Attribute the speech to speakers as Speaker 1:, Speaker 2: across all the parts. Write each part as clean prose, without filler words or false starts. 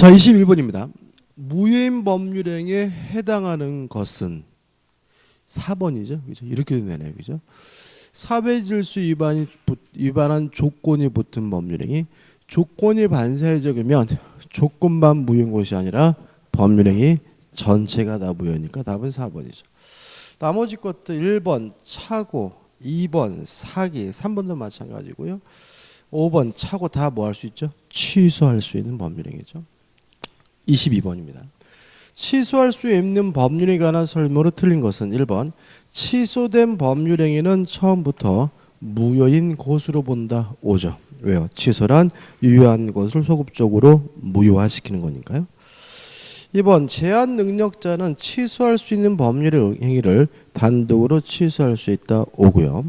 Speaker 1: 자, 21번입니다. 무효인 법률행위에 해당하는 것은 4번이죠. 그죠? 이렇게 되네요. 그죠? 사회질서 위반한 조건이 붙은 법률행위. 조건이 반사회적이면 조건만 무효인 것이 아니라 법률행위 전체가 다 무효니까 답은 4번이죠. 나머지 것들 1번 차고, 2번 사기, 3번도 마찬가지고요. 5번 차고 다 뭐 할 수 있죠? 취소할 수 있는 법률행위죠. 22번입니다. 취소할 수 있는 법률에 관한 설명으로 틀린 것은 1번 취소된 법률행위는 처음부터 무효인 것으로 본다. 5죠. 왜요? 취소란 유효한 것을 소급적으로 무효화시키는 거니까요. 2번 제한 능력자는 취소할 수 있는 법률행위를 단독으로 취소할 수 있다. 5고요.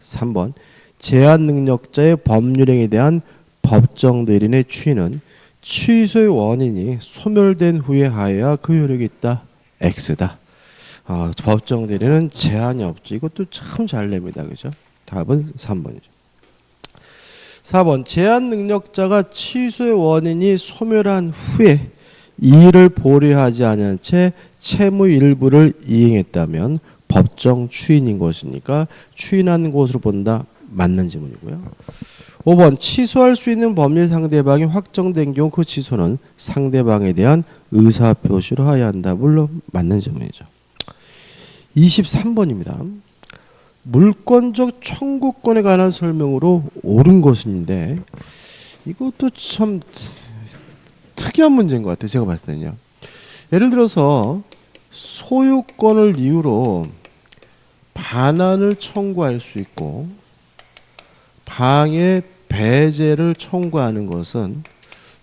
Speaker 1: 3번 제한 능력자의 법률행위에 대한 법정 대리인의 추인은 취소의 원인이 소멸된 후에 하여야 그 효력이 있다. X다. 법정 대리는 제한이 없죠. 이것도 참 잘 냅니다. 그죠? 답은 3번이죠. 4번 제한 능력자가 취소의 원인이 소멸한 후에 이의를 보류하지 않은 채 채무 일부를 이행했다면 법정 추인인 것이니까 추인한 것으로 본다. 맞는 지문이고요. 5번 취소할 수 있는 법률 상대방이 확정된 경우 그 취소는 상대방에 대한 의사표시로 하여야 한다. 물론 맞는 질문이죠. 23번입니다. 물권적 청구권에 관한 설명으로 옳은 것인데 이것도 참 특이한 문제인 것 같아요. 제가 봤을 때는요. 예를 들어서 소유권을 이유로 반환을 청구할 수 있고 방해 배제를 청구하는 것은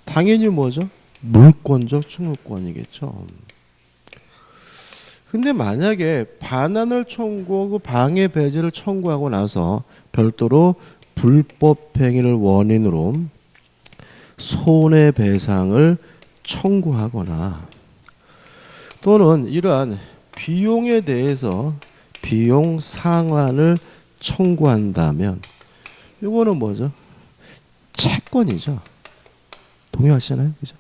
Speaker 1: 당연히 뭐죠? 물권적 청구권이겠죠. 근데 만약에 반환을 청구하고 방해 배제를 청구하고 나서 별도로 불법 행위를 원인으로 손해배상을 청구하거나 또는 이러한 비용에 대해서 비용 상환을 청구한다면 이거는 뭐죠? 채권이죠. 동의하시나요? 그죠?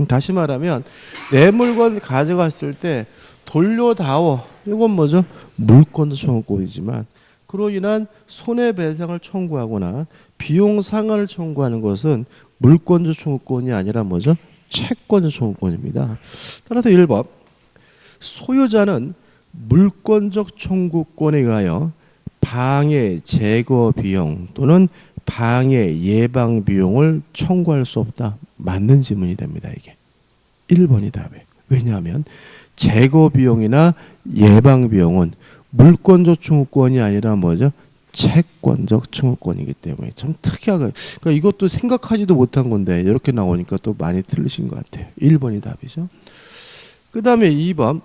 Speaker 1: 다시 말하면 내 물건 가져갔을 때 돌려다오. 이건 뭐죠? 물권적 청구권이지만 그로 인한 손해배상을 청구하거나 비용 상환을 청구하는 것은 물권적 청구권이 아니라 뭐죠? 채권적 청구권입니다. 따라서 1번 소유자는 물권적 청구권에 의하여 방해 제거 비용 또는 방해 예방 비용을 청구할 수 없다. 맞는 지문이 됩니다. 이게 1번이 답이에요. 왜냐하면 제거 비용이나 예방 비용은 물권적 청구권이 아니라 뭐죠? 채권적 청구권이기 때문에 참 특이하게 그러니까 이것도 생각하지도 못한 건데 이렇게 나오니까 또 많이 틀리신 것 같아요. 1번이 답이죠. 그 다음에 2번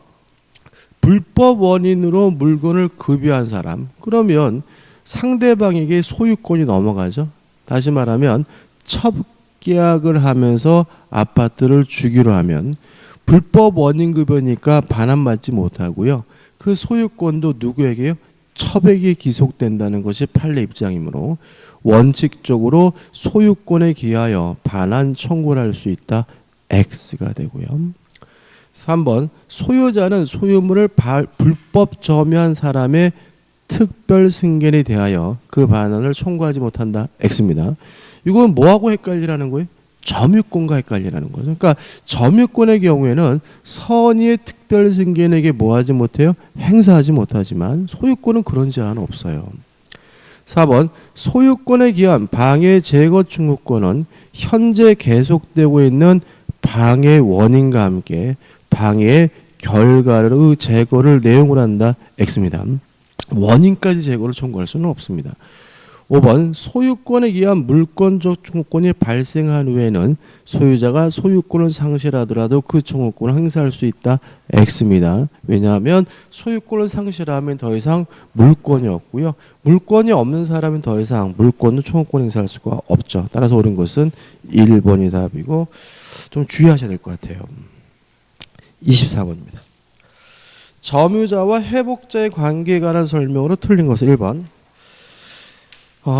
Speaker 1: 불법 원인으로 물건을 급유한 사람. 그러면 상대방에게 소유권이 넘어가죠. 다시 말하면 첩계약을 하면서 아파트를 주기로 하면 불법 원인 급여니까 반환받지 못하고요. 그 소유권도 누구에게요? 첩에게 기속된다는 것이 판례 입장이므로 원칙적으로 소유권에 기하여 반환 청구를 할 수 있다. X가 되고요. 3번 소유자는 소유물을 불법 점유한 사람의 특별 승계에 대하여 그 반환을 청구하지 못한다. X입니다. 이건 뭐하고 헷갈리라는 거예요? 점유권과 헷갈리라는 거죠. 그러니까 점유권의 경우에는 선의의 특별 승계에게 뭐하지 못해요? 행사하지 못하지만 소유권은 그런 제한은 없어요. 4번 소유권에 기한 방해 제거 청구권은 현재 계속되고 있는 방해 원인과 함께 방해의 결과를 제거를 내용으로 한다. X입니다. 원인까지 제거를 청구할 수는 없습니다. 5번 소유권에 의한 물권적 청구권이 발생한 후에는 소유자가 소유권을 상실하더라도 그 청구권을 행사할 수 있다. X입니다. 왜냐하면 소유권을 상실하면 더 이상 물권이 없고요. 물권이 없는 사람은 더 이상 물권도 청구권 행사할 수가 없죠. 따라서 옳은 것은 1번이 답이고 좀 주의하셔야 될 것 같아요. 24번입니다. 점유자와 회복자의 관계에 관한 설명으로 틀린 것은 1번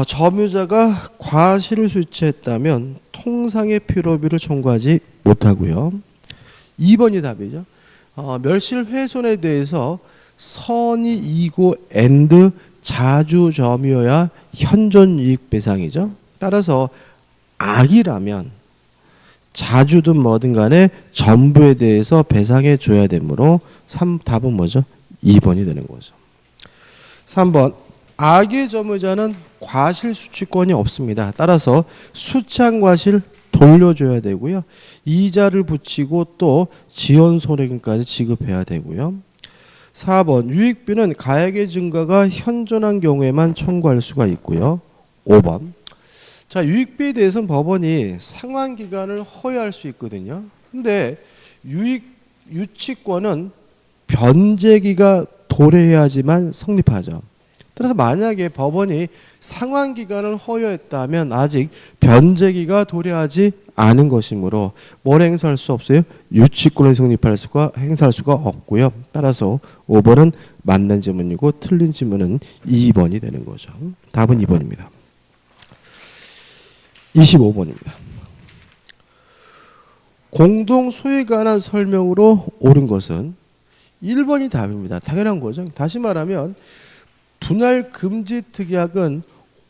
Speaker 1: 점유자가 과실을 수취했다면 통상의 필요비를 청구하지 못하고요. 2번이 답이죠. 멸실 훼손에 대해서 선의 이고 앤드 자주 점유여야 현존 이익 배상이죠. 따라서 악이라면 자주든 뭐든 간에 전부에 대해서 배상해 줘야 되므로 답은 뭐죠? 2번이 되는 거죠. 3번 악의 점유자는 과실 수취권이 없습니다. 따라서 수취한 과실 돌려줘야 되고요. 이자를 붙이고 또 지연 손해금까지 지급해야 되고요. 4번 유익비는 가액의 증가가 현존한 경우에만 청구할 수가 있고요. 5번 자 유익비에 대해서는 법원이 상환기간을 허용할 수 있거든요. 근데 유치권은 변제기가 도래해야지만 성립하죠. 따라서 만약에 법원이 상환기간을 허용했다면 아직 변제기가 도래하지 않은 것이므로 뭘 행사할 수 없어요? 유치권을 행사할 수가 없고요. 따라서 5번은 맞는 지문이고 틀린 지문은 2번이 되는 거죠. 답은 2번입니다. 25번입니다. 공동 소유에 관한 설명으로 옳은 것은 1번이 답입니다. 당연한 거죠. 다시 말하면 분할 금지 특약은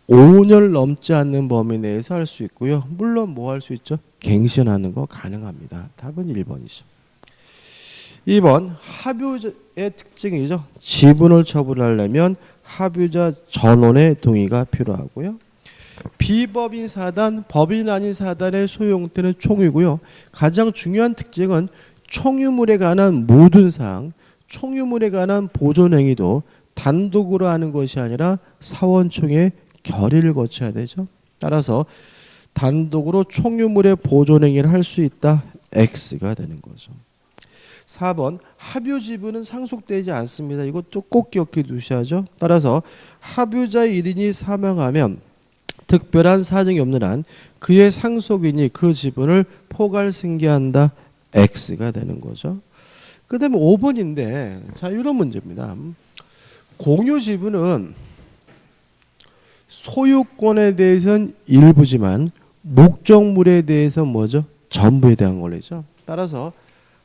Speaker 1: 5년 넘지 않는 범위 내에서 할 수 있고요. 물론 뭐 할 수 있죠? 갱신하는 거 가능합니다. 답은 1번이죠. 2번 합유의 특징이죠. 지분을 처분하려면 합유자 전원의 동의가 필요하고요. 비법인 사단, 법인 아닌 사단의 소유 형태는 총유고요. 가장 중요한 특징은 총유물에 관한 모든 사항, 총유물에 관한 보존행위도 단독으로 하는 것이 아니라 사원총회 결의를 거쳐야 되죠. 따라서 단독으로 총유물의 보존행위를 할 수 있다. X가 되는 거죠. 4번 합유 지분은 상속되지 않습니다. 이것도 꼭 기억해 두셔야죠. 따라서 합유자 1인이 사망하면 특별한 사정이 없는 한 그의 상속인이 그 지분을 포괄 승계한다. X가 되는 거죠. 그 다음에 5번인데 자 이런 문제입니다. 공유 지분은 소유권에 대해서는 일부지만 목적물에 대해서는 뭐죠? 전부에 대한 권리죠. 따라서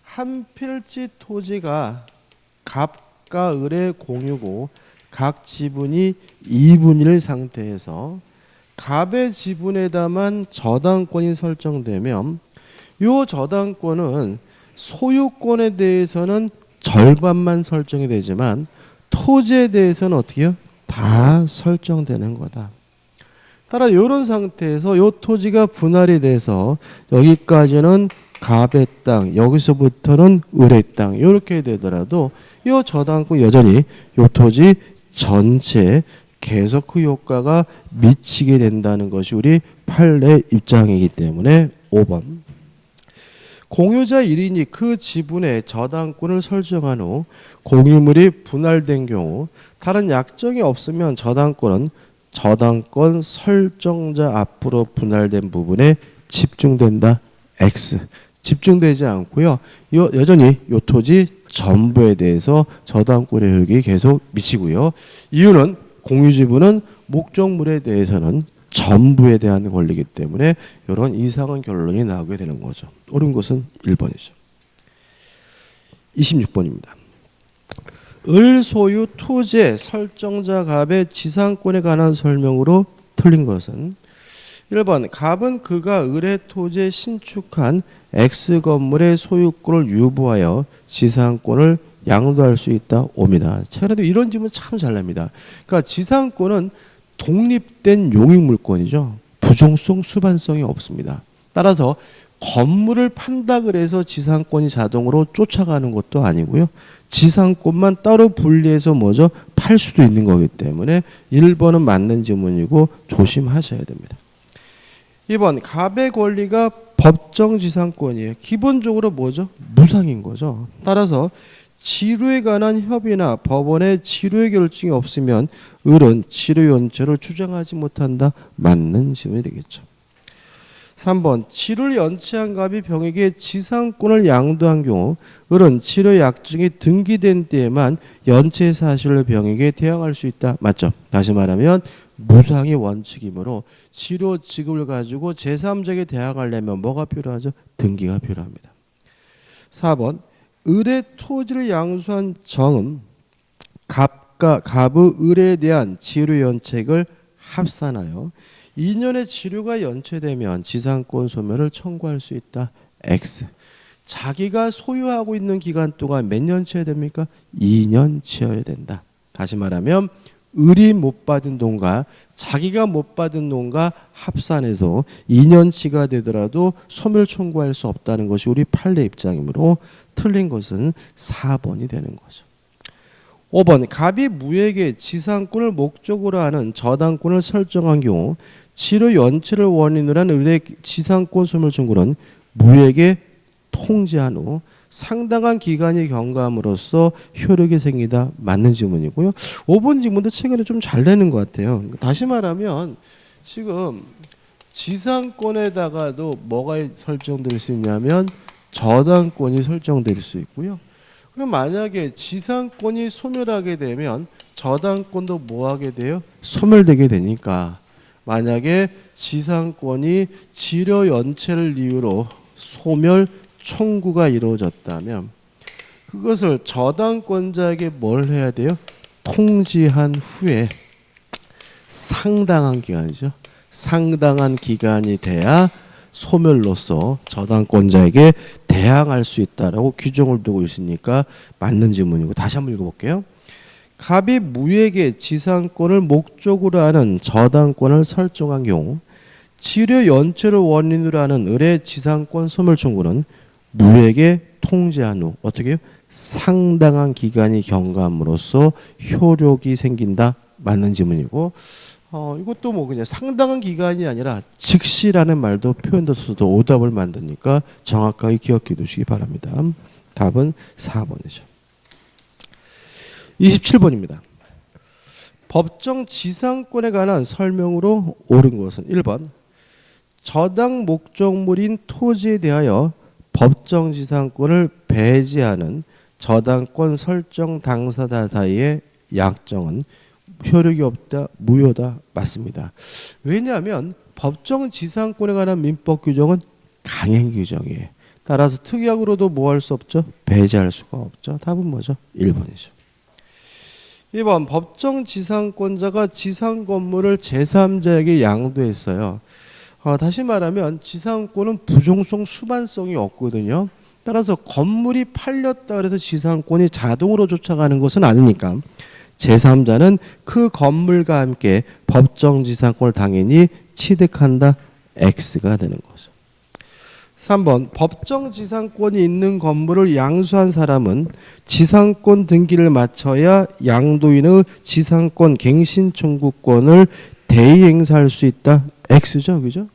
Speaker 1: 한 필지 토지가 갑과 을의 공유고 각 지분이 2분의 1 상태에서 갑의 지분에다만 저당권이 설정되면 이 저당권은 소유권에 대해서는 절반만 설정이 되지만 토지에 대해서는 어떻게 해요? 다 설정되는 거다. 따라 이런 상태에서 이 토지가 분할이 돼서 여기까지는 갑의 땅, 여기서부터는 을의 땅 이렇게 되더라도 이 저당권 여전히 이 토지 전체에 계속 그 효과가 미치게 된다는 것이 우리 판례 입장이기 때문에 5번. 공유자 1인이 그 지분의 저당권을 설정한 후 공유물이 분할된 경우 다른 약정이 없으면 저당권은 저당권 설정자 앞으로 분할된 부분에 집중된다. X. 집중되지 않고요. 여전히 이 토지 전부에 대해서 저당권의 효력이 계속 미치고요. 이유는 공유지분은 목적물에 대해서는 전부에 대한 권리이기 때문에 이런 이상한 결론이 나오게 되는 거죠. 옳은 것은 1번이죠. 26번입니다. 을 소유 토지의 설정자 갑의 지상권에 관한 설명으로 틀린 것은 1번 갑은 그가 을의 토지에 신축한 X 건물의 소유권을 유보하여 지상권을 양도할 수 있다. 옵니다. 최근에도 이런 질문 참 잘 납니다. 그러니까 지상권은 독립된 용익물권이죠. 부종성, 수반성이 없습니다. 따라서 건물을 판다 그래서 지상권이 자동으로 쫓아가는 것도 아니고요. 지상권만 따로 분리해서 뭐죠? 팔 수도 있는 거기 때문에 1번은 맞는 질문이고 조심하셔야 됩니다. 2번 갑의 권리가 법정 지상권이에요. 기본적으로 뭐죠? 무상인 거죠. 따라서 지루에 관한 협의나 법원의 지루의 결정이 없으면 을은 지루 연체를 주장하지 못한다. 맞는 질문이 되겠죠. 3번 지루를 연체한 갑이 병에게 지상권을 양도한 경우 을은 지루 약정이 등기된 때에만 연체 사실을 병에게 대항할 수 있다. 맞죠? 다시 말하면 무상의 원칙이므로 치료 지급을 가지고 제3자에게 대항하려면 뭐가 필요하죠? 등기가 필요합니다. 4번 을의 토지를 양수한 정은 갑의 을에 대한 지료 연책을 합산하여 2년의 지료가 연체되면 지상권 소멸을 청구할 수 있다. X. 자기가 소유하고 있는 기간 동안 몇 년 치어야 됩니까? 2년 치어야 된다. 다시 말하면 을이 못 받은 돈과 자기가 못 받은 돈과 합산해서 2년치가 되더라도 소멸 청구할 수 없다는 것이 우리 판례 입장이므로 틀린 것은 4번이 되는 거죠. 5번 갑이 무에게 지상권을 목적으로 하는 저당권을 설정한 경우 치료 연체를 원인으로 한 을의 지상권 소멸 청구는 무에게 통지한 후 상당한 기간이 경과함으로써 효력이 생기다. 맞는 지문이고요. 5번 지문도 최근에 좀 잘 내는 것 같아요. 다시 말하면 지금 지상권에다가도 뭐가 설정될 수 있냐면 저당권이 설정될 수 있고요. 그럼 만약에 지상권이 소멸하게 되면 저당권도 뭐하게 돼요? 소멸되게 되니까 만약에 지상권이 지료 연체를 이유로 소멸 청구가 이루어졌다면 그것을 저당권자에게 뭘 해야 돼요? 통지한 후에 상당한 기간이죠. 상당한 기간이 돼야 소멸로서 저당권자에게 대항할 수 있다라고 규정을 두고 있으니까 맞는 질문이고 다시 한번 읽어볼게요. 갑이 무에게 지상권을 목적으로 하는 저당권을 설정한 경우 치료 연체를 원인으로 하는 을의 지상권 소멸 청구는 무에게 통지한 후 어떻게 해요? 상당한 기간이 경과함으로써 효력이 생긴다. 맞는 지문이고 이것도 뭐 그냥 상당한 기간이 아니라 즉시라는 말도 표현도 써도 오답을 만드니까 정확하게 기억해 두시기 바랍니다. 답은 4번이죠. 27번입니다. 법정 지상권에 관한 설명으로 옳은 것은 1번 저당 목적물인 토지에 대하여 법정 지상권을 배제하는 저당권 설정 당사자 사이의 약정은 효력이 없다, 무효다. 맞습니다. 왜냐하면 법정 지상권에 관한 민법 규정은 강행 규정이에요. 따라서 특약으로도 뭐 할 수 없죠? 배제할 수가 없죠. 답은 뭐죠? 1번이죠. 2번 법정 지상권자가 지상 건물을 제3자에게 양도했어요. 다시 말하면 지상권은 부종성 수반성이 없거든요. 따라서 건물이 팔렸다 그래서 지상권이 자동으로 쫓아가는 것은 아니니까 제3자는 그 건물과 함께 법정 지상권을 당연히 취득한다. X가 되는 거죠. 3번 법정 지상권이 있는 건물을 양수한 사람은 지상권 등기를 마쳐야 양도인의 지상권 갱신 청구권을 대의 행사할 수 있다. X죠, 그죠?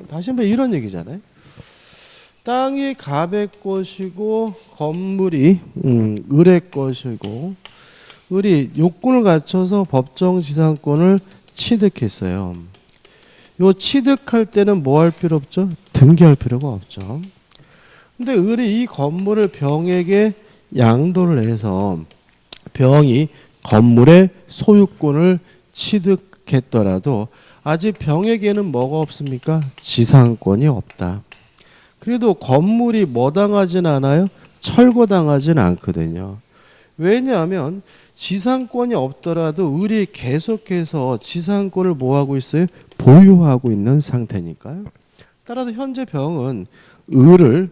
Speaker 1: 다시 한번 이런 얘기잖아요. 땅이 갑의 것이고 건물이 을의 것이고 을이 요건을 갖춰서 법정 지상권을 취득했어요. 요 취득할 때는 뭐 할 필요 없죠? 등기할 필요가 없죠. 근데 을이 이 건물을 병에게 양도를 해서 병이 건물의 소유권을 취득했더라도 아직 병에게는 뭐가 없습니까? 지상권이 없다. 그래도 건물이 뭐 당하진 않아요? 철거당하진 않거든요. 왜냐하면 지상권이 없더라도 을이 계속해서 지상권을 뭐하고 있어요? 보유하고 있는 상태니까요. 따라서 현재 병은 을을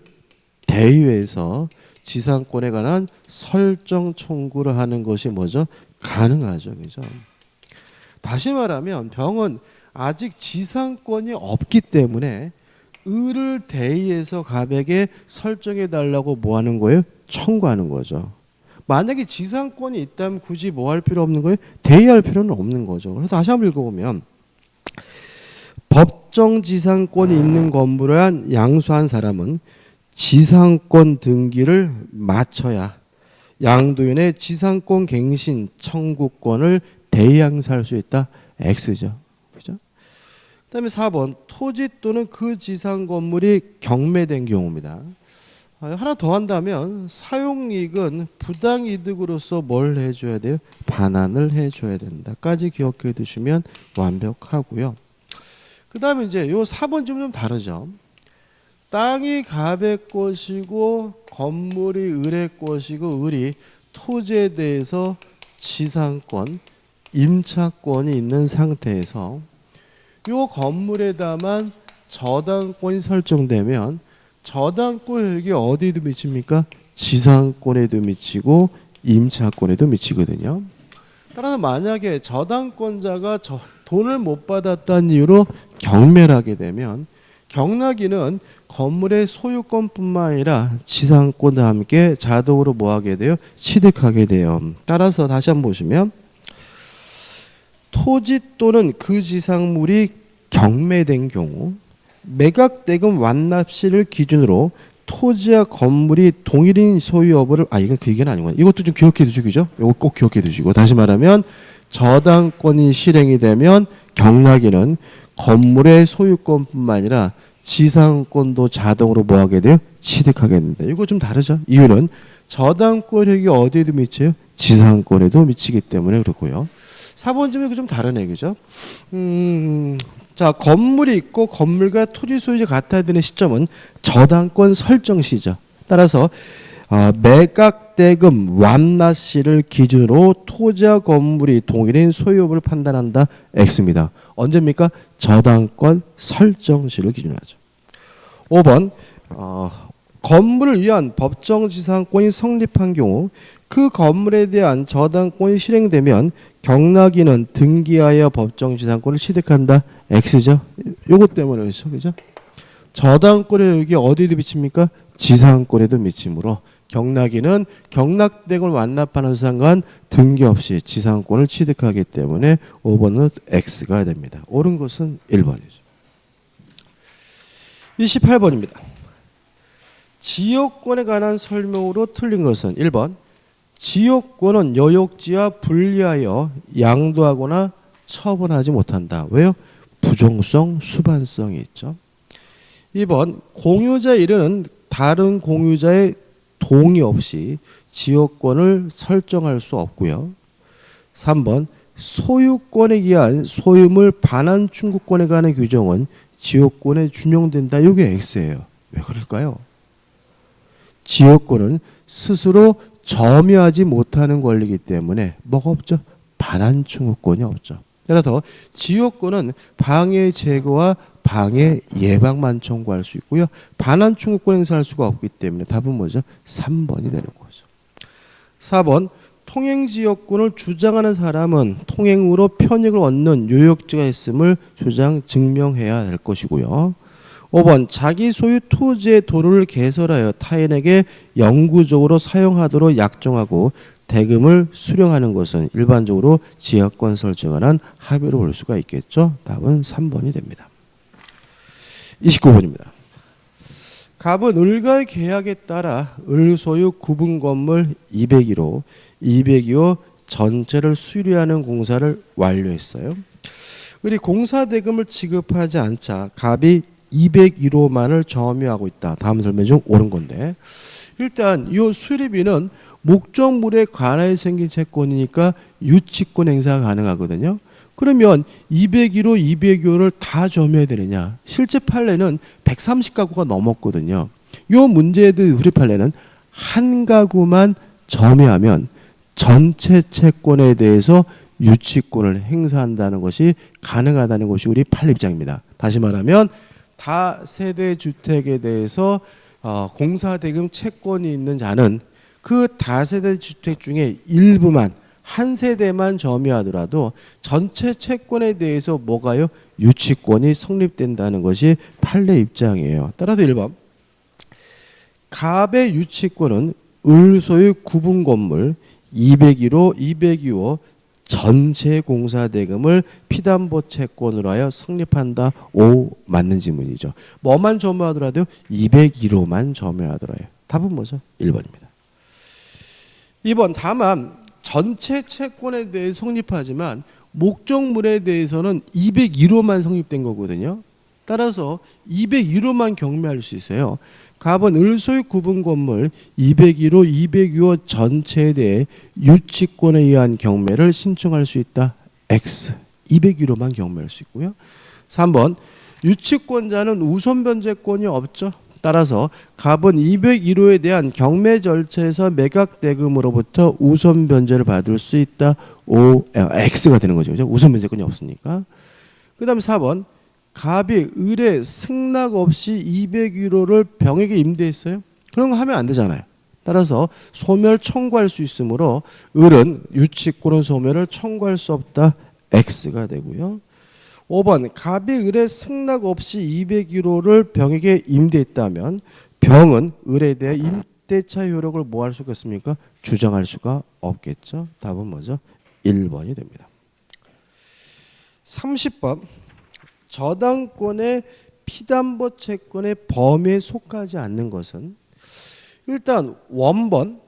Speaker 1: 대의해서 지상권에 관한 설정 청구를 하는 것이 뭐죠? 가능하죠. 그죠? 다시 말하면 병은 아직 지상권이 없기 때문에 을을 대의해서 갑에게 설정해 달라고 뭐 하는 거예요? 청구하는 거죠. 만약에 지상권이 있다면 굳이 뭐 할 필요 없는 거예요? 대의할 필요는 없는 거죠. 그래서 다시 한번 읽어보면 법정 지상권이 있는 건물을 양수한 사람은 지상권 등기를 마쳐야 양도인의 지상권 갱신 청구권을 대의 행사할 수 있다. X죠. 그죠? 그다음에 4번 토지 또는 그 지상 건물이 경매된 경우입니다. 하나 더 한다면 사용이익은 부당이득으로서 뭘 해줘야 돼요? 반환을 해줘야 된다까지 기억해 두시면 완벽하고요. 그 다음에 이제 요 4번 좀 다르죠. 땅이 갑의 것이고 건물이 을의 것이고 을이 토지에 대해서 지상권, 임차권이 있는 상태에서 요 건물에다만 저당권이 설정되면 저당권 효력이 어디에도 미칩니까? 지상권에도 미치고 임차권에도 미치거든요. 따라서 만약에 저당권자가 돈을 못 받았다는 이유로 경매를 하게 되면 경락인은 건물의 소유권뿐만 아니라 지상권과 함께 자동으로 뭐하게 돼요? 취득하게 돼요. 따라서 다시 한번 보시면 토지 또는 그 지상물이 경매된 경우 매각대금 완납시를 기준으로 토지와 건물이 동일인 소유 여부를 이건 그 얘기는 아니구나. 이것도 좀 기억해 두시고 그죠? 이거 꼭 기억해 두시고 다시 말하면 저당권이 실행이 되면 경락인은 건물의 소유권뿐만 아니라 지상권도 자동으로 뭐하게 돼요? 취득하게 된다. 이거 좀 다르죠? 이유는 저당권력이 어디에도 미쳐요? 지상권에도 미치기 때문에 그렇고요. 4번 점이 좀 다르네, 그죠? 자, 건물이 있고 건물과 토지 소유자 같아야 되는 시점은 저당권 설정 시죠. 따라서 매각대금 완납시를 기준으로 토지와 건물이 동일인 소유업을 판단한다. X입니다. 언제입니까? 저당권 설정시를 기준으로 하죠. 5번 건물을 위한 법정지상권이 성립한 경우 그 건물에 대한 저당권이 실행되면 경락인은 등기하여 법정지상권을 취득한다. X죠. 요것 때문에 그렇죠. 저당권의 효력이 어디에도 미칩니까? 지상권에도 미치므로 경락인은 경락대금을 완납하는 순간 등기 없이 지상권을 취득하기 때문에 5번은 X가 됩니다. 옳은 것은 1번이죠. 28번입니다. 지역권에 관한 설명으로 틀린 것은 1번 지역권은 여욕지와 분리하여 양도하거나 처분하지 못한다. 왜요? 부종성, 수반성이 있죠. 2번 공유자에 이르는 다른 공유자의 동의 없이 지역권을 설정할 수 없고요. 3번 소유권에 의한 소유물 반환 충구권에 관한 규정은 지역권에 준용된다. 이게 X예요. 왜 그럴까요? 지역권은 스스로 점유하지 못하는 권리이기 때문에 뭐가 없죠? 반환 충구권이 없죠. 따라서 지역권은 방해 제거와 방해 예방만 청구할 수 있고요. 반환 충구권 행사할 수가 없기 때문에 답은 뭐죠? 3번이 되는 거죠. 4번 통행지역권을 주장하는 사람은 통행으로 편익을 얻는 요역지가 있음을 증명해야 될 것이고요. 5번 자기 소유 토지의 도로를 개설하여 타인에게 영구적으로 사용하도록 약정하고 대금을 수령하는 것은 일반적으로 지역권 설정에 관한 합의로 볼 수가 있겠죠. 답은 3번이 됩니다. 29번입니다. 갑은 을과의 계약에 따라 을 소유 구분 건물 202호, 202호 전체를 수리하는 공사를 완료했어요. 을이 공사 대금을 지급하지 않자 갑이 201호만을 점유하고 있다. 다음 설명 중 옳은 건데 일단 이 수리비는 목적물에 관하여 생긴 채권이니까 유치권 행사가 가능하거든요. 그러면 201호, 202호를 다 점유해야 되느냐? 실제 판례는 130가구가 넘었거든요. 이 문제에도 우리 판례는 한 가구만 점유하면 전체 채권에 대해서 유치권을 행사한다는 것이 가능하다는 것이 우리 판례 입장입니다. 다시 말하면 다세대 주택에 대해서 공사대금 채권이 있는 자는 그 다세대 주택 중에 일부만 한 세대만 점유하더라도 전체 채권에 대해서 뭐가요? 유치권이 성립된다는 것이 판례 입장이에요. 따라서 1번 갑의 유치권은 을 소유 구분 건물 201호, 202호 전체 공사 대금을 피담보 채권으로 하여 성립한다. O 맞는 지문이죠. 뭐만 점유하더라도 201호만 점유하더라요. 답은 뭐죠? 1번입니다. 2번 다만 전체 채권에 대해 성립하지만 목적물에 대해서는 201호만 성립된 거거든요. 따라서 202호만 경매할 수 있어요. 갑은 을소유 구분 건물 201호, 202호 전체에 대해 유치권에 의한 경매를 신청할 수 있다. X. 201호만 경매할 수 있고요. 3번 유치권자는 우선 변제권이 없죠. 따라서 갑은 201호에 대한 경매 절차에서 매각 대금으로부터 우선 변제를 받을 수 있다. X가 되는 거죠. 그죠? 우선 변제권이 없으니까. 그 다음에 4번 갑이 을에 승낙 없이 201호를 병에게 임대했어요. 그런 거 하면 안 되잖아요. 따라서 소멸 청구할 수 있으므로 을은 유치권은 소멸을 청구할 수 없다. X가 되고요. 5번 갑이 을에 승낙 없이 201호를 병에게 임대했다면 병은 을에 대해 임대차 효력을 뭐 할 수가 있습니까? 주장할 수가 없겠죠. 답은 뭐죠? 1번이 됩니다. 30번 저당권의 피담보 채권의 범위에 속하지 않는 것은 일단 원본,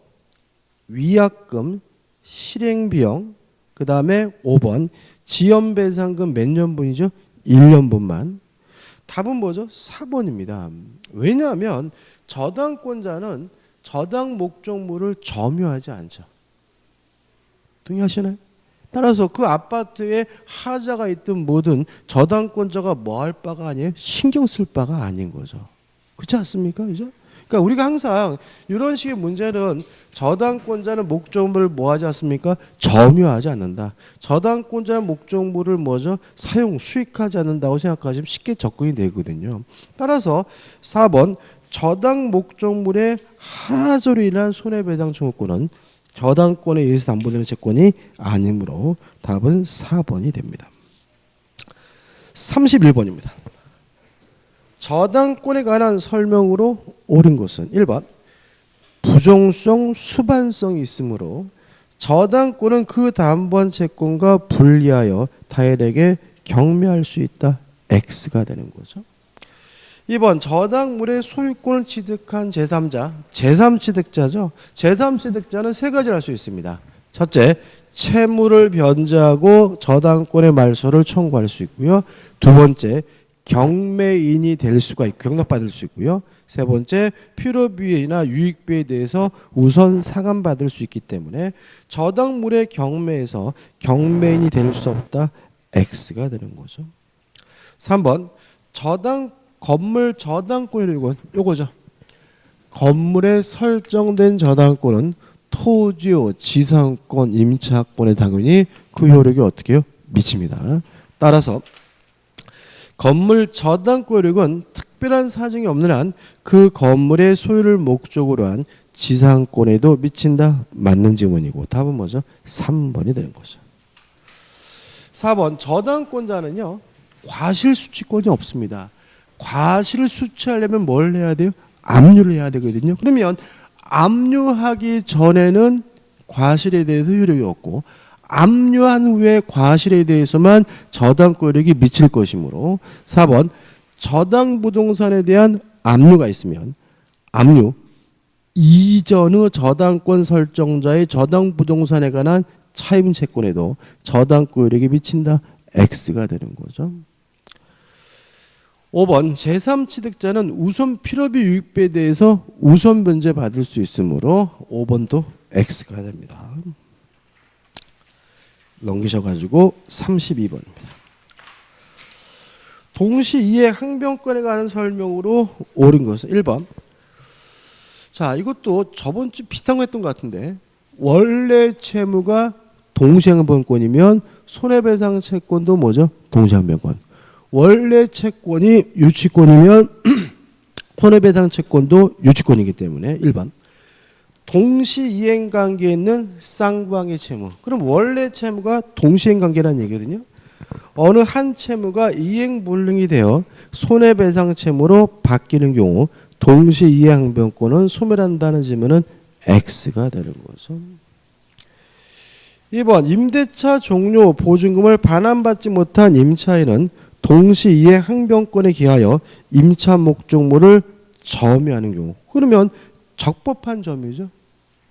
Speaker 1: 위약금, 실행비용, 그 다음에 5번 지연배상금 몇 년분이죠? 1년분만. 답은 뭐죠? 4번입니다. 왜냐하면 저당권자는 저당 목적물을 점유하지 않죠. 동의하시나요? 따라서 그 아파트에 하자가 있든 뭐든 저당권자가 뭐 할 바가 아니에요? 신경 쓸 바가 아닌 거죠. 그렇지 않습니까? 그죠? 그러니까 우리가 항상 이런 식의 문제는 저당권자는 목적물을 뭐 하지 않습니까? 점유하지 않는다. 저당권자는 목적물을 뭐죠? 사용, 수익하지 않는다고 생각하시면 쉽게 접근이 되거든요. 따라서 4번 저당 목적물의 하자로 인한 손해배상 청구권은 저당권에 의해서 담보되는 채권이 아니므로 답은 4번이 됩니다. 31번입니다. 저당권에 관한 설명으로 옳은 것은 1번 부종성, 수반성이 있으므로 저당권은 그 다음번 채권과 분리하여 타인에게 경매할 수 있다. X가 되는 거죠. 2번 저당물의 소유권을 취득한 제3자, 제3취득자죠. 제3취득자는 세 가지를 할 수 있습니다. 첫째, 채무를 변제하고 저당권의 말소를 청구할 수 있고요. 두 번째, 경매인이 될 수가 있고 경락받을 수 있고요. 세 번째, 필요비나 유익비에 대해서 우선 상환받을 수 있기 때문에 저당물의 경매에서 경매인이 될 수 없다. X가 되는 거죠. 3번 건물 저당권의 요거죠. 건물에 설정된 저당권은 토지요, 지상권, 임차권에 당연히 그 효력이 어떻게 해요? 미칩니다. 따라서 건물 저당권 효력은 특별한 사정이 없는 한 그 건물의 소유를 목적으로 한 지상권에도 미친다. 맞는 질문이고 답은 뭐죠? 3번이 되는 거죠. 4번 저당권자는요. 과실수취권이 없습니다. 과실을 수취하려면 뭘 해야 돼요? 압류를 해야 되거든요. 그러면 압류하기 전에는 과실에 대해서 효력이 없고 압류한 후에 과실에 대해서만 저당권 효력이 미칠 것이므로 4번 저당 부동산에 대한 압류가 있으면 압류 이전의 저당권 설정자의 저당 부동산에 관한 차임 채권에도 저당권 효력이 미친다. X가 되는 거죠. 5번 제3취득자는 우선 필요비 유익비에 대해서 우선 변제 받을 수 있으므로 5번도 X가 됩니다. 넘기셔가지고 32번입니다. 동시이해 항변권에 관한 설명으로 옳은 것은 1번. 자, 이것도 저번 주 비슷한 거 했던 것 같은데 원래 채무가 동시항변권이면 손해배상 채권도 뭐죠? 동시항변권. 원래 채권이 유치권이면 손해배상 채권도 유치권이기 때문에 1번. 동시이행관계에 있는 쌍방의 채무. 그럼 원래 채무가 동시이행관계라는 얘기거든요. 어느 한 채무가 이행불능이 되어 손해배상 채무로 바뀌는 경우 동시이행항변권은 소멸한다는 질문은 X가 되는 거죠. 2번 임대차 종료 보증금을 반환받지 못한 임차인은 동시이행항변권에 기하여 임차 목적물을 점유하는 경우. 그러면 적법한 점유죠.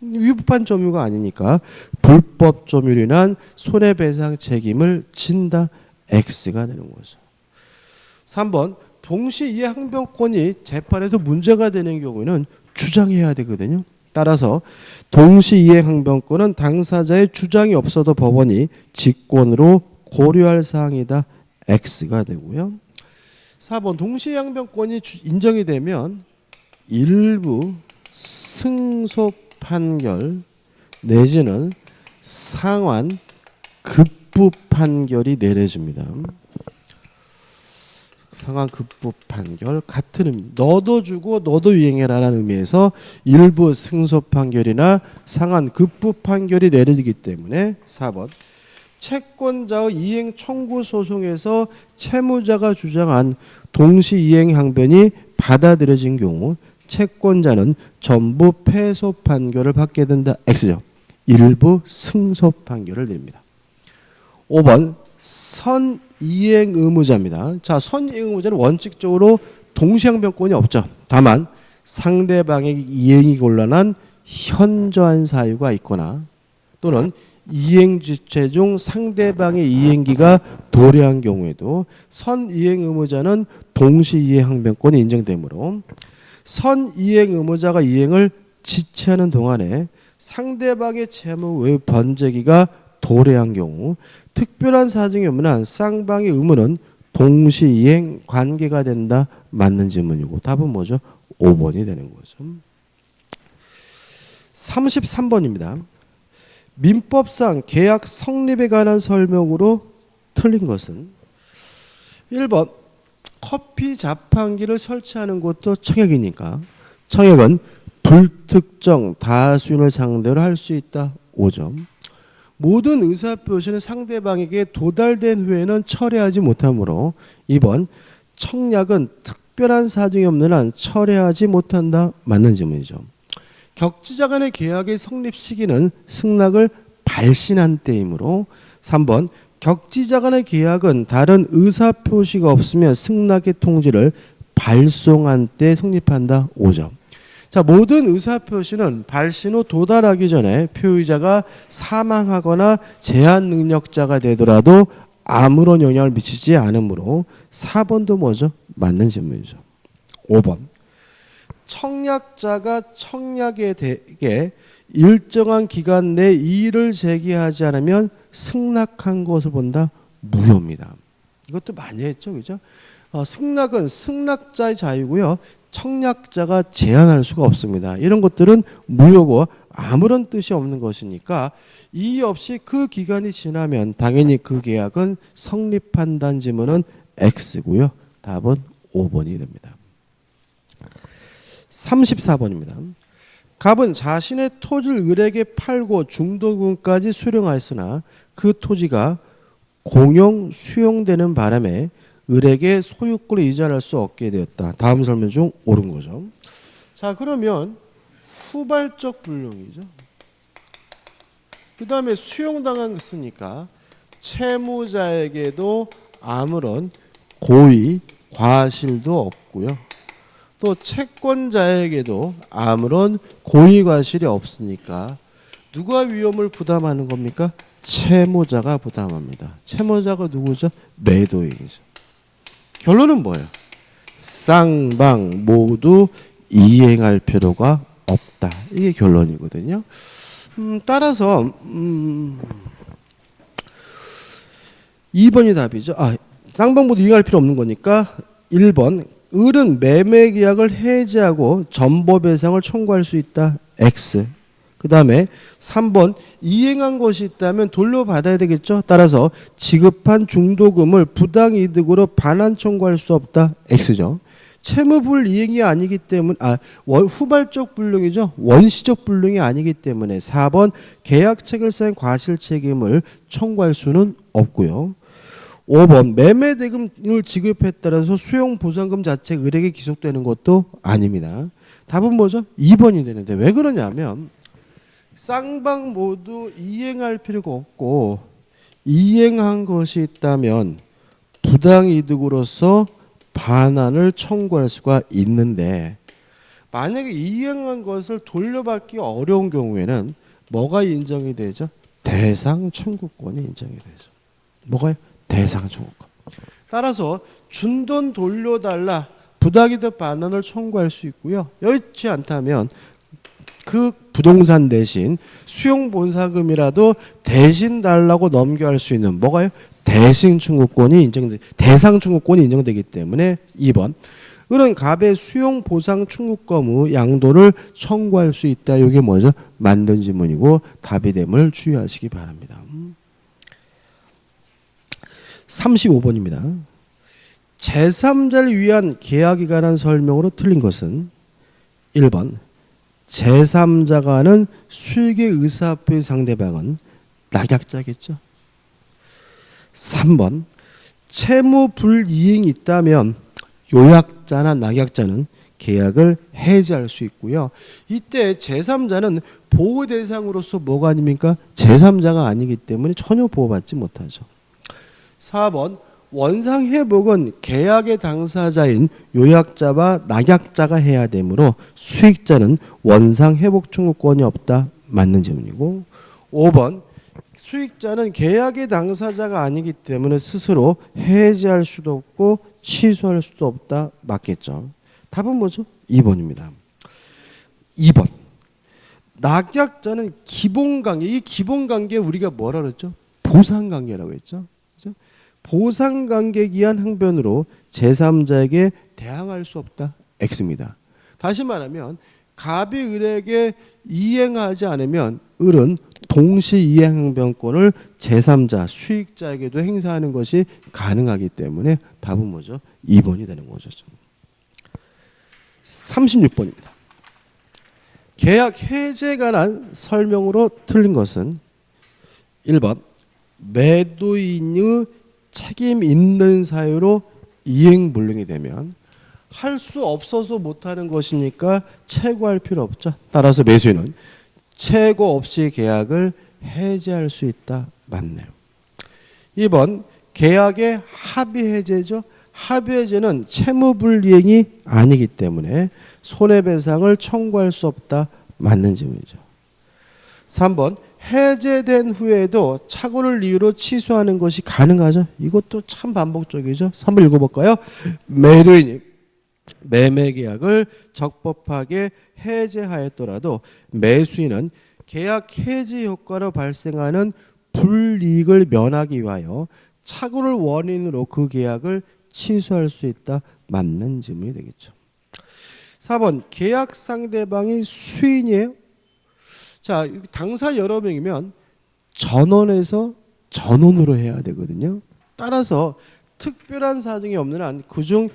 Speaker 1: 위법한 점유가 아니니까 불법 점유로 인한 손해배상 책임을 진다. X가 되는 거죠. 3번 동시 이해 항변권이 재판에서 문제가 되는 경우에는 주장해야 되거든요. 따라서 동시 이해 항변권은 당사자의 주장이 없어도 법원이 직권으로 고려할 사항이다. X가 되고요. 4번 동시 이해 항변권이 인정이 되면 일부 승소 판결 내지는 상환 급부 판결이 내려집니다. 상환 급부 판결 같은 의미, 너도 주고 너도 이행해라라는 의미에서 일부 승소 판결이나 상환 급부 판결이 내려지기 때문에 4번 채권자의 이행 청구 소송에서 채무자가 주장한 동시 이행 항변이 받아들여진 경우 채권자는 전부 패소 판결을 받게 된다. X죠. 일부 승소 판결을 냅니다. 5번 선이행 의무자입니다. 자, 선이행 의무자는 원칙적으로 동시항변권이 없죠. 다만 상대방에게 이행이 곤란한 현저한 사유가 있거나 또는 이행 주체 중 상대방의 이행기가 도래한 경우에도 선이행 의무자는 동시이행 항변권이 인정되므로 선이행 의무자가 이행을 지체하는 동안에 상대방의 채무 외 번제기가 도래한 경우 특별한 사정이 없는 한 쌍방의 의무는 동시이행 관계가 된다. 맞는 질문이고 답은 뭐죠? 5번이 되는 거죠. 33번입니다. 민법상 계약 성립에 관한 설명으로 틀린 것은 1번 커피 자판기를 설치하는 것도 청약이니까 청약은 불특정 다수인을 상대로 할 수 있다. 5점. 모든 의사표시는 상대방에게 도달된 후에는 철회하지 못하므로 2번 청약은 특별한 사정이 없는 한 철회하지 못한다. 맞는 질문이죠. 격지자 간의 계약의 성립 시기는 승낙을 발신한 때이므로 3번 격지자 간의 계약은 다른 의사표시가 없으면 승낙의 통지를 발송한 때 성립한다. 5점. 자, 모든 의사표시는 발신 후 도달하기 전에 표의자가 사망하거나 제한 능력자가 되더라도 아무런 영향을 미치지 않으므로 4번도 뭐죠? 맞는 질문이죠. 5번 청약자가 청약에 대해 일정한 기간 내 이의를 제기하지 않으면 승낙한 것을 본다. 무효입니다. 이것도 많이 했죠. 그죠? 승낙은 승낙자의 자유고요. 청약자가 제한할 수가 없습니다. 이런 것들은 무효고 아무런 뜻이 없는 것이니까 이의 없이 그 기간이 지나면 당연히 그 계약은 성립한다는 질문은 X고요. 답은 5번이 됩니다. 34번입니다. 갑은 자신의 토지를 을에게 팔고 중도금까지 수령하였으나 그 토지가 공용 수용되는 바람에 을에게 소유권을 이전할 수 없게 되었다. 다음 설명 중 옳은 거죠. 자, 그러면 후발적 불능이죠. 그 다음에 수용당한 것이니까 채무자에게도 아무런 고의, 과실도 없고요. 또 채권자에게도 아무런 고의, 과실이 없으니까 누가 위험을 부담하는 겁니까? 채무자가 부담합니다. 채무자가 누구죠? 매도인이죠. 결론은 뭐예요? 쌍방 모두 이행할 필요가 없다. 이게 결론이거든요. 따라서 2번이 답이죠. 쌍방 모두 이행할 필요 없는 거니까 1번 을은 매매 계약을 해지하고 전보배상을 청구할 수 있다. X. 그 다음에 3번 이행한 것이 있다면 돌려받아야 되겠죠. 따라서 지급한 중도금을 부당이득으로 반환 청구할 수 없다. X죠. 채무불이행이 아니기 때문에 후발적 불능이죠. 원시적 불능이 아니기 때문에 4번 계약체결상 과실책임을 청구할 수는 없고요. 5번 매매대금을 지급했다라서 수용보상금 자체 을에게 기속되는 것도 아닙니다. 답은 뭐죠? 2번이 되는데 왜 그러냐면 쌍방 모두 이행할 필요가 없고 이행한 것이 있다면 부당이득으로서 반환을 청구할 수가 있는데 만약에 이행한 것을 돌려받기 어려운 경우에는 뭐가 인정이 되죠? 대상 청구권이 인정이 되죠. 뭐가요? 대상 청구권. 따라서 준 돈 돌려달라 부당이득 반환을 청구할 수 있고요. 여의치 않다면 그 부동산 대신 수용보상금이라도 대신 달라고 넘겨할 수 있는 뭐가요? 대상 청구권이 인정되기 때문에 2번 을은 갑의 수용보상 청구권의 양도를 청구할 수 있다. 이게 뭐죠? 만든 지문이고 답이 됨을 주의하시기 바랍니다. 35번입니다. 제3자를 위한 계약에 관한 설명으로 틀린 것은 1번 제3자가 하는 수익의 의사표의 상대방은 낙약자겠죠. 3번 채무 불이행이 있다면 요약자나 낙약자는 계약을 해지할 수 있고요. 이때 제3자는 보호 대상으로서 뭐가 아닙니까? 제3자가 아니기 때문에 전혀 보호받지 못하죠. 4번 원상회복은 계약의 당사자인 요약자와 낙약자가 해야 되므로 수익자는 원상회복 청구권이 없다. 맞는 질문이고 5번 수익자는 계약의 당사자가 아니기 때문에 스스로 해지할 수도 없고 취소할 수도 없다. 맞겠죠. 답은 뭐죠? 2번입니다. 2번 낙약자는 기본관계, 이 기본관계 우리가 뭐라 그랬죠? 보상관계라고 했죠. 보상관계에 의한 항변으로 제3자에게 대항할 수 없다. X입니다. 다시 말하면 갑이 을에게 이행하지 않으면 을은 동시 이행 항변권을 제3자 수익자에게도 행사하는 것이 가능하기 때문에 답은 뭐죠? 2번이 되는 거죠. 36번입니다. 계약 해지에 관한 설명으로 틀린 것은 1번 매도인의 책임 있는 사유로 이행불능이 되면 할 수 없어서 못하는 것이니까 최고할 필요 없죠. 따라서 매수인은 최고 없이 계약을 해지할 수 있다. 맞네요. 2번 계약의 합의해제죠. 합의해제는 채무불이행이 아니기 때문에 손해배상을 청구할 수 없다. 맞는 질문이죠. 3번 해제된 후에도 착오를 이유로 취소하는 것이 가능하죠. 이것도 참 반복적이죠. 3번 읽어볼까요? 매도인이 매매계약을 적법하게 해제하였더라도 매수인은 계약 해지 효과로 발생하는 불이익을 면하기 위하여 착오를 원인으로 그 계약을 취소할 수 있다. 맞는 질문이 되겠죠. 4번 계약 상대방이 수인이에요. 자, 당사 여러 명이면 전원에서 전원으로 해야 되거든요. 따라서 특별한 사정이 없는 한 그중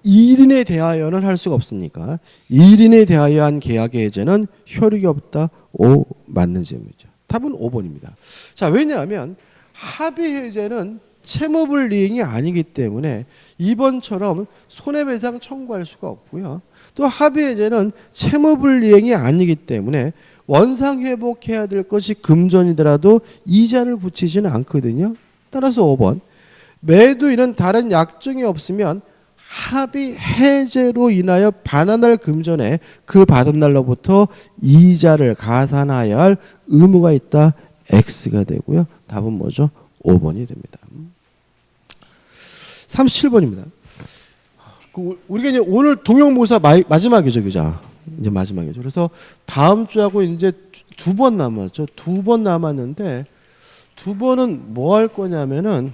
Speaker 1: 1인에 대하여는 할 수가 없으니까 1인에 대하여 한 계약의 해제는 효력이 없다. 5 맞는 질문이죠. 답은 5번입니다. 자, 왜냐하면 합의 해제는 채무불이행이 아니기 때문에 2번처럼 손해배상 청구할 수가 없고요. 또 합의 해제는 채무불이행이 아니기 때문에 원상회복해야 될 것이 금전이더라도 이자를 붙이지는 않거든요. 따라서 5번 매도인은 다른 약정이 없으면 합의 해제로 인하여 반환할 금전에 그 받은 날로부터 이자를 가산하여야 할 의무가 있다. X가 되고요. 답은 뭐죠? 5번이 됩니다. 37번입니다. 우리가 이제 오늘 동영모사 마지막이죠, 그죠? 이제 마지막이죠. 그래서 다음 주하고 이제 2번 남았죠. 2번 남았는데 2번은 뭐 할 거냐면은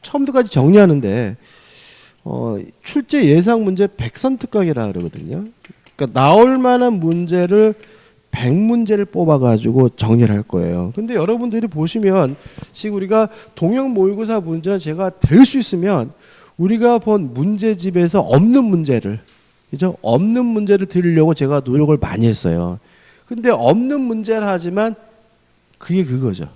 Speaker 1: 처음부터까지 정리하는데 출제 예상 문제 100선특강이라 그러거든요. 그러니까 나올 만한 문제를 100문제를 뽑아가지고 정리를 할 거예요. 근데 여러분들이 보시면 지금 우리가 동영 모의고사 문제는 제가 될 수 있으면 우리가 본 문제집에서 없는 문제를, 그죠? 없는 문제를 드리려고 제가 노력을 많이 했어요. 근데 없는 문제를 하지만 그게 그거죠.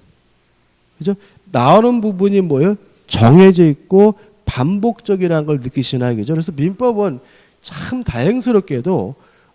Speaker 1: 그죠? 나오는 부분이 뭐예요? 정해져 있고 반복적이라는 걸 느끼시나요? 그죠? 그래서 민법은 참 다행스럽게도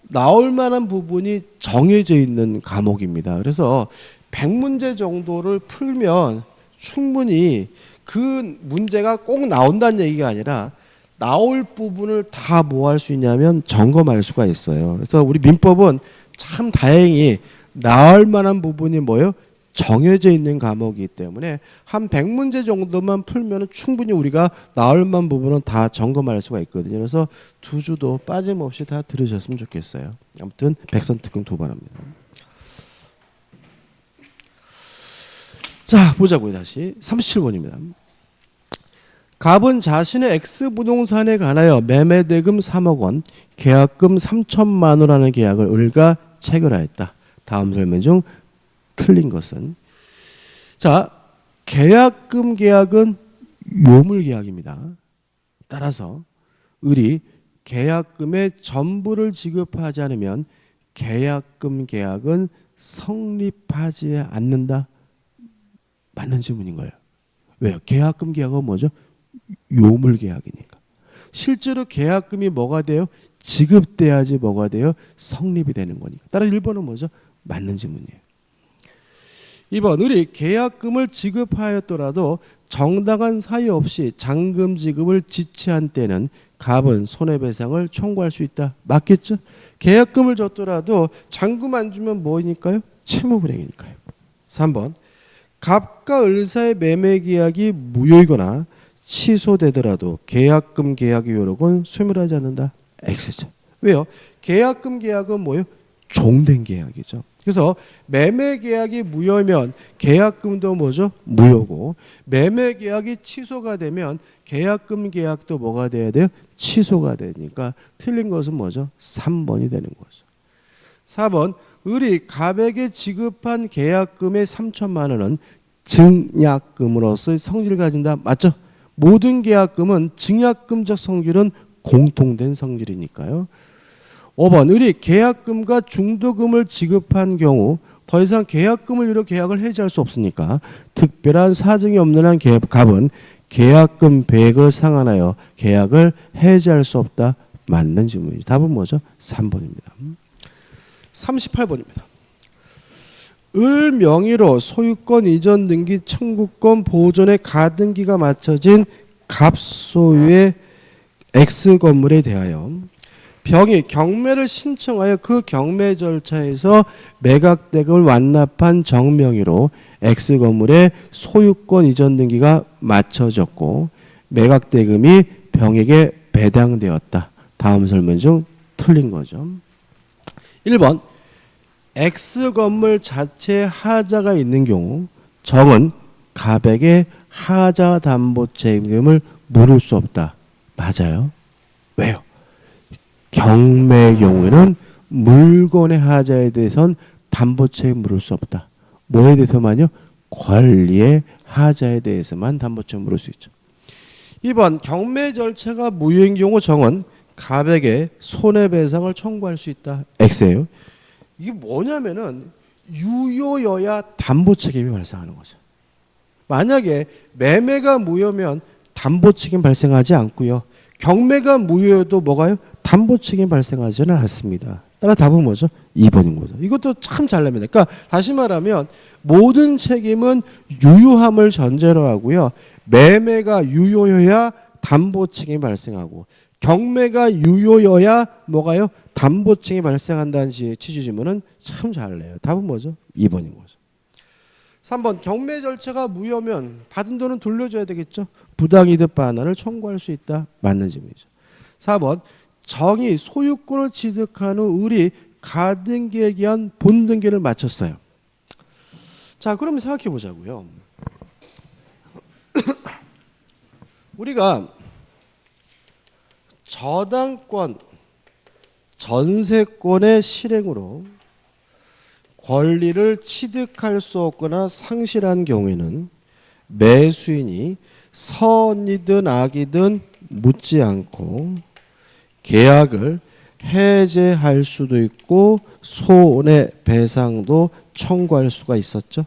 Speaker 1: 나올 만한 부분이 정해져 있는 과목입니다. 그래서 100문제 정도를 풀면 충분히 그 문제가 꼭 나온다는 얘기가 아니라 나올 부분을 다 뭐 할 수 있냐면 점검할 수가 있어요. 그래서 우리 민법은 참 다행히 나올 만한 부분이 뭐예요? 정해져 있는 과목이기 때문에 한 100문제 정도만 풀면 충분히 우리가 나올 만한 부분은 다 점검할 수가 있거든요. 그래서 두 주도 빠짐없이 다 들으셨으면 좋겠어요. 아무튼 백선특강 2번 합니다. 자, 보자고요. 다시 37번입니다. 갑은 자신의 X부동산에 관하여 매매대금 3억 원, 계약금 3천만 원이라는 계약을 을과 체결하였다. 다음 설명 중 틀린 것은? 자, 계약금 계약은 요물계약입니다. 따라서 을이 계약금의 전부를 지급하지 않으면 계약금 계약은 성립하지 않는다. 맞는 질문인 거예요. 왜요? 계약금 계약은 뭐죠? 요물계약이니까. 실제로 계약금이 뭐가 돼요? 지급돼야지 뭐가 돼요? 성립이 되는 거니까. 따라서 1번은 뭐죠? 맞는 질문이에요. 2번, 을이 계약금을 지급하였더라도 정당한 사유 없이 잔금 지급을 지체한 때는 갑은 손해배상을 청구할 수 있다. 맞겠죠? 계약금을 줬더라도 잔금 안 주면 뭐니까요? 채무불이행이니까요. 3번, 갑과 을 사이의 매매 계약이 무효이거나 취소되더라도 계약금 계약의 효력은 소멸하지 않는다. X죠. 왜요? 계약금 계약은 뭐예요? 종된 계약이죠. 그래서 매매 계약이 무효면 계약금도 뭐죠? 무효고, 매매 계약이 취소가 되면 계약금 계약도 뭐가 돼야 돼요? 취소가 되니까 틀린 것은 뭐죠? 3번이 되는 거죠. 4번, 을이 갑에게 지급한 계약금의 3천만 원은 증약금으로서의 성질을 가진다. 맞죠? 모든 계약금은 증약금적 성질은 공통된 성질이니까요. 5번, 을이 계약금과 중도금을 지급한 경우 더 이상 계약금을 이루 계약을 해지할 수 없으니까 특별한 사정이 없는 한 갑은 계약금 배액을 상환하여 계약을 해지할 수 없다. 맞는 질문이죠. 답은 뭐죠? 3번입니다. 38번입니다. 을 명의로 소유권 이전 등기 청구권 보존의 가등기가 맞춰진 갑 소유의 X 건물에 대하여 병이 경매를 신청하여 그 경매 절차에서 매각대금을 완납한 정명의로 X 건물의 소유권 이전 등기가 맞춰졌고 매각대금이 병에게 배당되었다. 다음 설명 중 틀린 거죠. 1번, X 건물 자체에 하자가 있는 경우 정은 갑에게 하자 담보 책임을 물을 수 없다. 맞아요. 왜요? 경매의 경우에는 물건의 하자에 대해서는 담보 책임 물을 수 없다. 뭐에 대해서만요? 권리의 하자에 대해서만 담보 책임 물을 수 있죠. 2번, 경매 절차가 무효인 경우 정은 갑에게 손해배상을 청구할 수 있다. X예요. 이게 뭐냐면은 유효여야 담보 책임이 발생하는 거죠. 만약에 매매가 무효면 담보 책임 발생하지 않고요. 경매가 무효여도 뭐가요? 담보 책임 발생하지는 않습니다. 따라 답은 뭐죠? 2번인 거죠. 이것도 참 잘 납니다. 그러니까 다시 말하면 모든 책임은 유효함을 전제로 하고요. 매매가 유효여야 담보 책임이 발생하고 경매가 유효여야 뭐가요? 담보 책임이 발생한다는 취지 질문은 참 잘 내요. 답은 뭐죠? 2번인 거죠. 3번, 경매 절차가 무효면 받은 돈은 돌려줘야 되겠죠. 부당이득 반환을 청구할 수 있다. 맞는 질문이죠. 4번, 정이 소유권을 취득한 후 을이 가등기에 기한 본등기를 마쳤어요. 자, 그러면 생각해 보자고요. 우리가 저당권, 전세권의 실행으로 권리를 취득할 수 없거나 상실한 경우에는 매수인이 선이든 악이든 묻지 않고 계약을 해제할 수도 있고 손해배상도 청구할 수가 있었죠.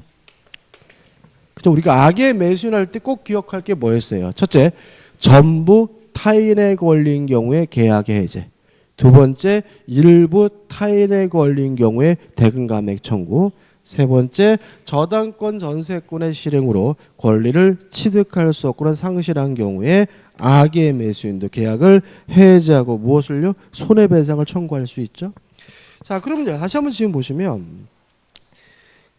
Speaker 1: 그죠? 우리가 악의 매수인할 때 꼭 기억할 게 뭐였어요? 첫째, 전부 타인에 걸린 경우에 계약의 해제. 두 번째, 일부 타인에 걸린 경우에 대금 감액 청구. 세 번째, 저당권 전세권의 실행으로 권리를 취득할 수 없거나 상실한 경우에 악의 매수인도 계약을 해제하고 무엇을요? 손해배상을 청구할 수 있죠. 자, 그러면 다시 한번 지금 보시면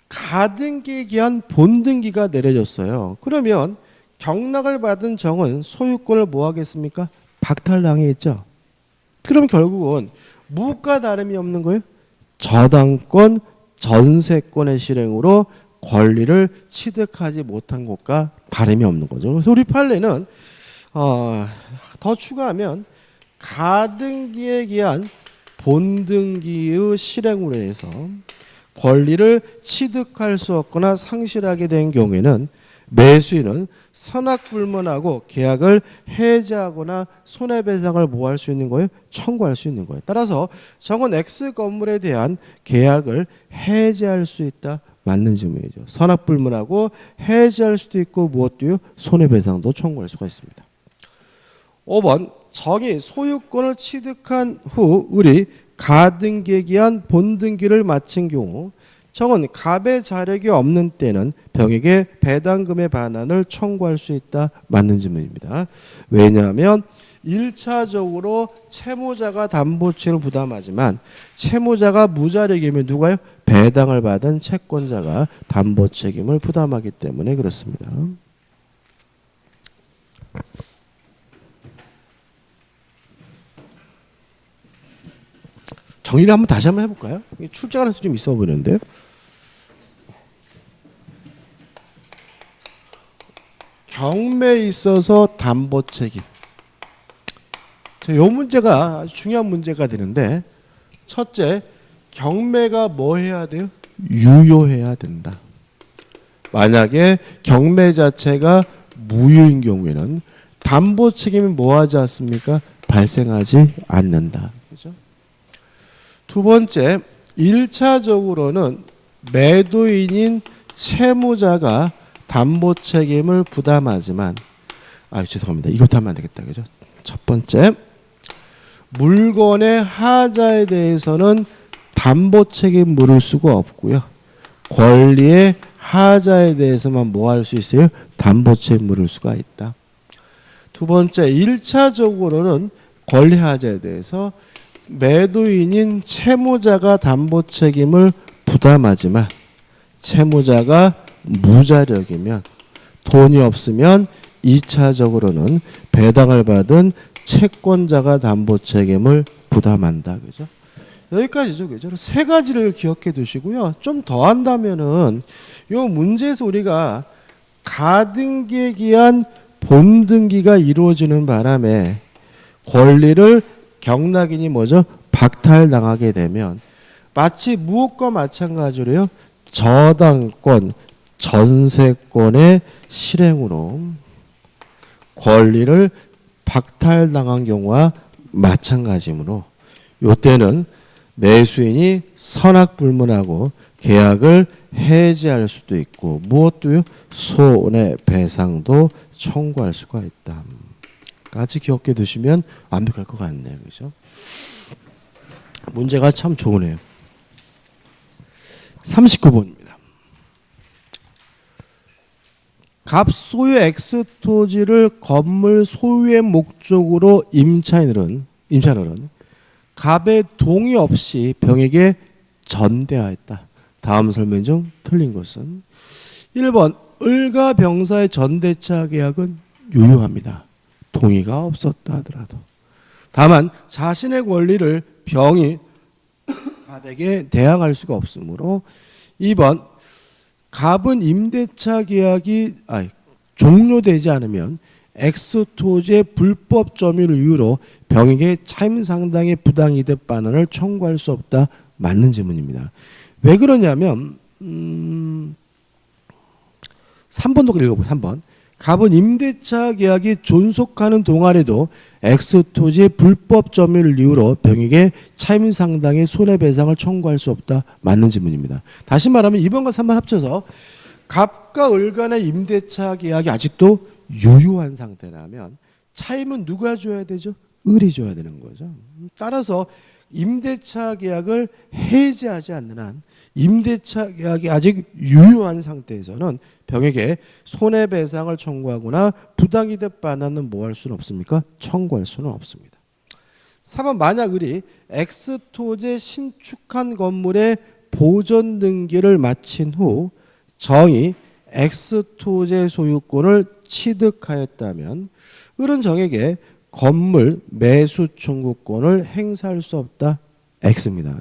Speaker 1: 가등기에 기한 본등기가 내려졌어요. 그러면 경락을 받은 정은 소유권을 뭐 하겠습니까? 박탈당했죠. 그럼 결국은 무엇과 다름이 없는 거예요? 저당권, 전세권의 실행으로 권리를 취득하지 못한 것과 다름이 없는 거죠. 그래서 우리 판례는 더 추가하면 가등기에 기한 본등기의 실행으로 해서 권리를 취득할 수 없거나 상실하게 된 경우에는 매수인은 선악불문하고 계약을 해지하거나 손해배상을 뭐 할 수 있는 거예요? 청구할 수 있는 거예요. 따라서 정은 X 건물에 대한 계약을 해지할 수 있다. 맞는 질문이죠. 선악불문하고 해지할 수도 있고 무엇도요? 손해배상도 청구할 수가 있습니다. 5번 정이 소유권을 취득한 후 을이 가등기에 기한 본등기를 마친 경우 정은 갑의 자력이 없는 때는 병에게 배당금의 반환을 청구할 수 있다. 맞는 질문입니다. 왜냐하면 1차적으로 채무자가 담보책을 부담하지만 채무자가 무자력이면 누가요? 배당을 받은 채권자가 담보 책임을 부담하기 때문에 그렇습니다. 정리를 한번 다시 한번 해볼까요? 출제가 좀 있어 보이는데요. 경매에 있어서 담보 책임. 이 문제가 중요한 문제가 되는데 첫째, 경매가 뭐 해야 돼요? 유효해야 된다. 만약에 경매 자체가 무효인 경우에는 담보 책임이 뭐 하지 않습니까? 발생하지 않는다. 그죠? 두 번째, 1차적으로는 매도인인 채무자가 담보 책임을 부담하지만 죄송합니다. 이것도 하면 안 되겠다. 그죠? 첫 번째, 물건의 하자에 대해서는 담보 책임 물을 수가 없고요. 권리의 하자에 대해서만 뭐 할 수 있어요? 담보 책임 물을 수가 있다. 두 번째, 1차적으로는 권리 하자에 대해서 매도인인 채무자가 담보 책임을 부담하지만 채무자가 무자력이면 돈이 없으면 2차적으로는 배당을 받은 채권자가 담보 책임을 부담한다. 그죠? 여기까지죠. 그죠? 세 가지를 기억해 두시고요. 좀 더 한다면은 이 문제에서 우리가 가등기에 기한 본등기가 이루어지는 바람에 권리를 경락인이 뭐죠? 박탈당하게 되면 마치 무엇과 마찬가지로요. 저당권, 전세권의 실행으로 권리를 박탈당한 경우와 마찬가지이므로 이때는 매수인이 선악불문하고 계약을 해지할 수도 있고 무엇도요? 손해배상도 청구할 수가 있다. 같이 기억해 두시면 완벽할 것 같네요. 그죠? 문제가 참 좋으네요. 39번입니다. 갑 소유 X 토지를 건물 소유의 목적으로 임차인은 갑의 동의 없이 병에게 전대하였다. 다음 설명 중 틀린 것은 1번 을과 병사의 전대차 계약은 유효합니다. 동의가 없었다 하더라도. 다만 자신의 권리를 병이 갑에게 대항할 수가 없으므로 2번 갑은 임대차 계약이 종료되지 않으면 X토지의 불법 점유를 이유로 병에게 차임 상당의 부당이득 반환을 청구할 수 없다. 맞는 질문입니다. 왜 그러냐면 3번도 읽어보세요. 3번. 갑은 임대차 계약이 존속하는 동안에도 X토지의 불법 점유를 이유로 병에게 차임 상당의 손해배상을 청구할 수 없다. 맞는 질문입니다. 다시 말하면 2번과 3번 합쳐서 갑과 을 간의 임대차 계약이 아직도 유효한 상태라면 차임은 누가 줘야 되죠? 을이 줘야 되는 거죠. 따라서 임대차 계약을 해지하지 않는 한 임대차 계약이 아직 유효한 상태에서는 병에게 손해배상을 청구하거나 부당이득 반환은 뭐 할 수는 없습니까? 청구할 수는 없습니다. 3번 만약 을이 X토지에 신축한 건물의 보존 등기를 마친 후 정이 X토지의 소유권을 취득하였다면 을은 정에게 건물 매수 청구권을 행사할 수 없다. X입니다.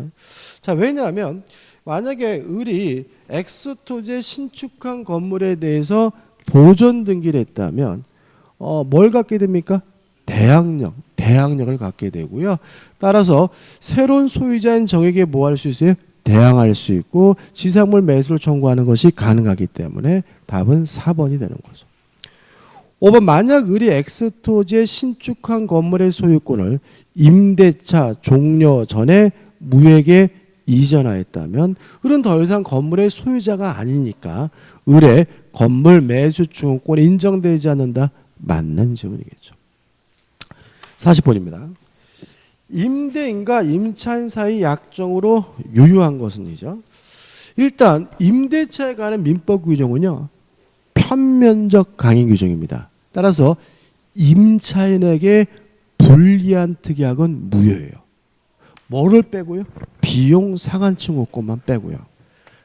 Speaker 1: 자, 왜냐하면 만약에 을이 X토지에 신축한 건물에 대해서 보존 등기를 했다면 뭘 갖게 됩니까? 대항력을 갖게 되고요. 따라서 새로운 소유자인 정에게 뭐 할 수 있어요? 대항할 수 있고 지상물 매수를 청구하는 것이 가능하기 때문에 답은 4번이 되는 거죠. 5번 만약 을이 X토지에 신축한 건물의 소유권을 임대차 종료 전에 무에게 이전하였다면 을은 더 이상 건물의 소유자가 아니니까 을의 건물 매수 청구권이 인정되지 않는다. 맞는 질문이겠죠. 40번입니다. 임대인과 임차인 사이 약정으로 유효한 것은이죠. 일단 임대차에 관한 민법 규정은요. 편면적 강행 규정입니다. 따라서 임차인에게 불리한 특약은 무효예요. 뭐를 빼고요? 비용 상한 청구권만 빼고요.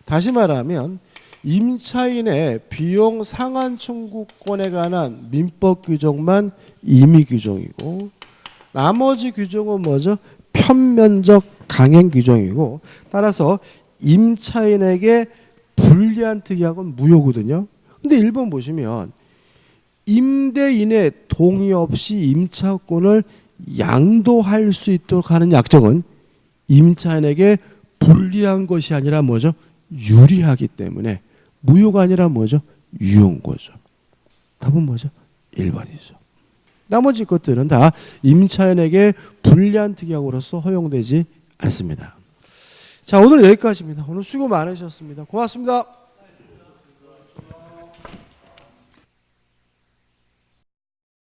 Speaker 1: 다시 말하면 임차인의 비용 상한 청구권에 관한 민법 규정만 임의 규정이고 나머지 규정은 뭐죠? 편면적 강행 규정이고 따라서 임차인에게 불리한 특약은 무효거든요. 근데 1번 보시면 임대인의 동의 없이 임차권을 양도할 수 있도록 하는 약정은 임차인에게 불리한 것이 아니라 뭐죠? 유리하기 때문에 무효가 아니라 뭐죠? 유효한 거죠. 답은 뭐죠? 1번이죠. 나머지 것들은 다 임차인에게 불리한 특약으로서 허용되지 않습니다. 자, 오늘 여기까지입니다. 오늘 수고 많으셨습니다. 고맙습니다.